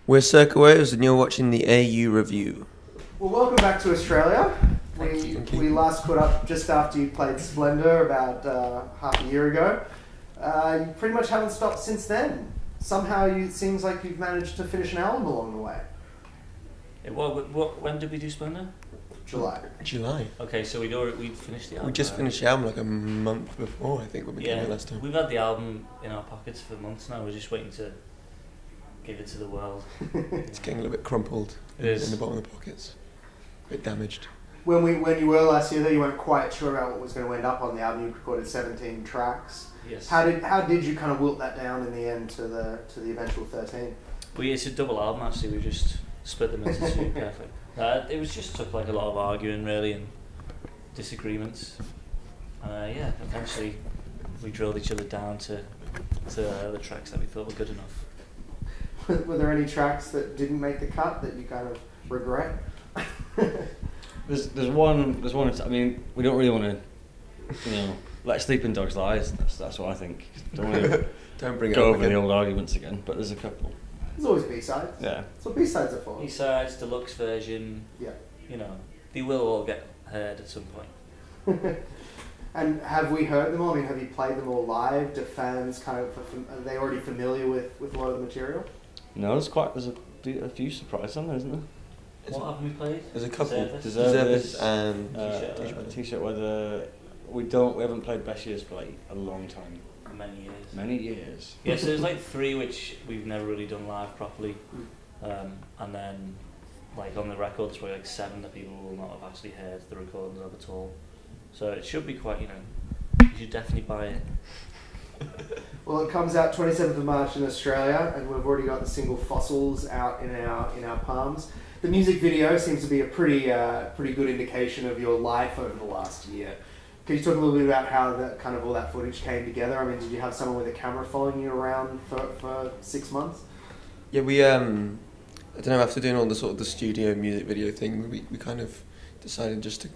We're Circa Waves and you're watching the AU review. Well, welcome back to Australia. Thank you. We last caught up just after you played Splendour about half a year ago. You pretty much haven't stopped since then. Somehow it seems like you've managed to finish an album along the way. When did we do Splendour? July. Okay, so we'd finished the album. We just finished the album like a month before, I think, when we came here last time. We've had the album in our pockets for months now. We're just waiting to give it to the world. It's getting a little bit crumpled in the bottom of the pockets. A bit damaged. When you were last year, though, you weren't quite sure about what was going to end up on the album. You recorded 17 tracks. Yes. How did you kind of wilt that down in the end to the eventual 13? Well, yeah, it's a double album actually. We just split them into two carefully. It was just took like a lot of arguing really and disagreements. Eventually we drilled each other down to the tracks that we thought were good enough. Were there any tracks that didn't make the cut that you kind of regret? There's one. I mean, we don't really want to, let sleeping dogs lie. That's what I think. Don't want to Don't bring it go up over again. the old arguments again. But there's a couple. There's always B-sides. Yeah. That's what B-sides are for. B-sides, deluxe version. Yeah. They will all get heard at some point. And have we heard them all? I mean, have you played them all live? Do fans kind of, are they already familiar with a lot of the material? No, there's a few surprises on there, isn't there? What haven't we played? There's a couple. Deserve This and T-shirt where we haven't played Best Years for like a long time. Many years. Yeah, so there's like 3 which we've never really done live properly, and then like on the records probably like 7 that people will not have actually heard the recordings of at all. So it should be quite, you should definitely buy it. Well, it comes out 27th of March in Australia, and we've already got the single Fossils out in our palms. The music video seems to be a pretty good indication of your life over the last year. Can you talk a little bit about how all that footage came together? I mean, did you have someone with a camera following you around for 6 months? yeah, we I don't know, after doing all the studio music video thing, we kind of decided just to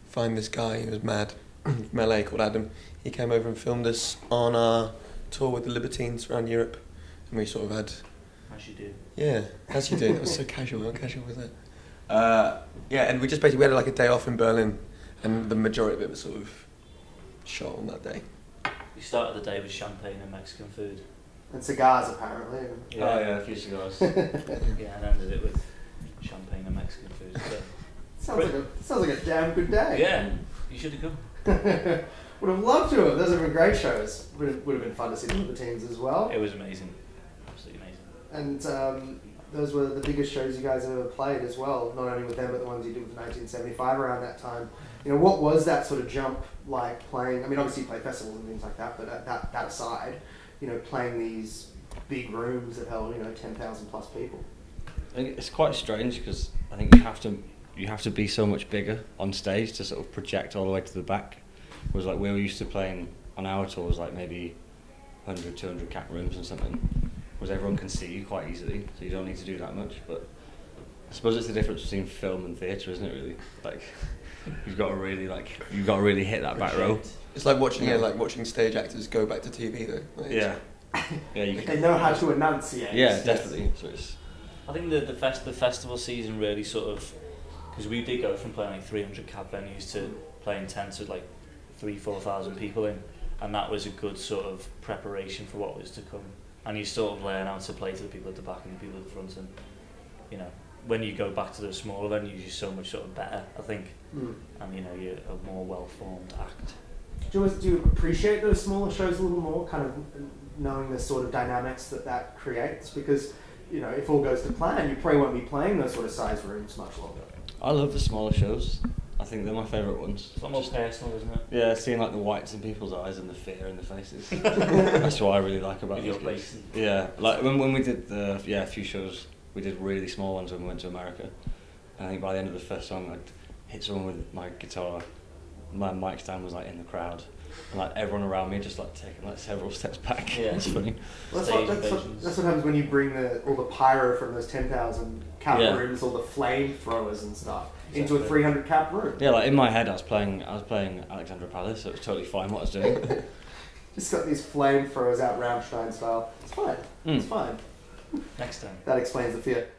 find this guy who was mad from LA called Adam. He came over and filmed us on our tour with the Libertines around Europe, and we sort of had... As you do. Yeah, as you do. That was so casual. How casual was that? And we had like a day off in Berlin, and the majority of it was sort of shot on that day. We started the day with champagne and Mexican food. And cigars, apparently. Yeah. Oh yeah, a few cigars. Yeah, and ended it with champagne and Mexican food. So. Sounds like a damn good day. Yeah, you should have come. Would have loved to have. Those have been great shows. Would have been fun to see the Libertines as well. It was amazing. Absolutely amazing. And those were the biggest shows you guys have ever played as well. Not only with them, but the ones you did with 1975 around that time. What was that sort of jump like playing? I mean, obviously you play festivals and things like that, but that aside, playing these big rooms that held 10,000 plus people. I think it's quite strange because I think you have to be so much bigger on stage to sort of project all the way to the back. Whereas like we were used to playing on our tours like maybe 100, 200 cap rooms or something. Whereas everyone can see you quite easily, so you don't need to do that much. But I suppose it's the difference between film and theatre, isn't it? Really, like you've got to really hit that back row. It's like watching stage actors go back to TV though. Like, Yeah, They know how to enunciate. Yeah, definitely. So I think the festival season really sort of, because we did go from playing like 300 cab venues to playing tents with like 3,000-4,000 people in, and that was a good sort of preparation for what was to come. And you sort of learn how to play to the people at the back and the people at the front, and when you go back to the smaller venues, you're so much sort of better, I think, and you're a more well-formed act. Do you appreciate those smaller shows a little more, kind of knowing the sort of dynamics that creates? Because if all goes to plan, you probably won't be playing those sort of size rooms much longer. I love the smaller shows. I think they're my favourite ones. It's almost personal, isn't it? Yeah, seeing like the whites in people's eyes and the fear in their faces. That's what I really like about Your these place. gigs. Yeah, like when we did a few shows, we did really small ones when we went to America. And I think by the end of the first song, I'd hit someone with my guitar. My mic stand was like in the crowd, and like everyone around me just like taking like several steps back. Yeah, it's funny. Well, that's what happens when you bring all the pyro from those 10,000 cap rooms, all the flamethrowers and stuff, into a 300 cap room. Yeah, like in my head, I was playing Alexandra Palace, so it was totally fine what I was doing. Just got these flamethrowers out Rammstein style. It's fine. It's fine. Next time. That explains the fear.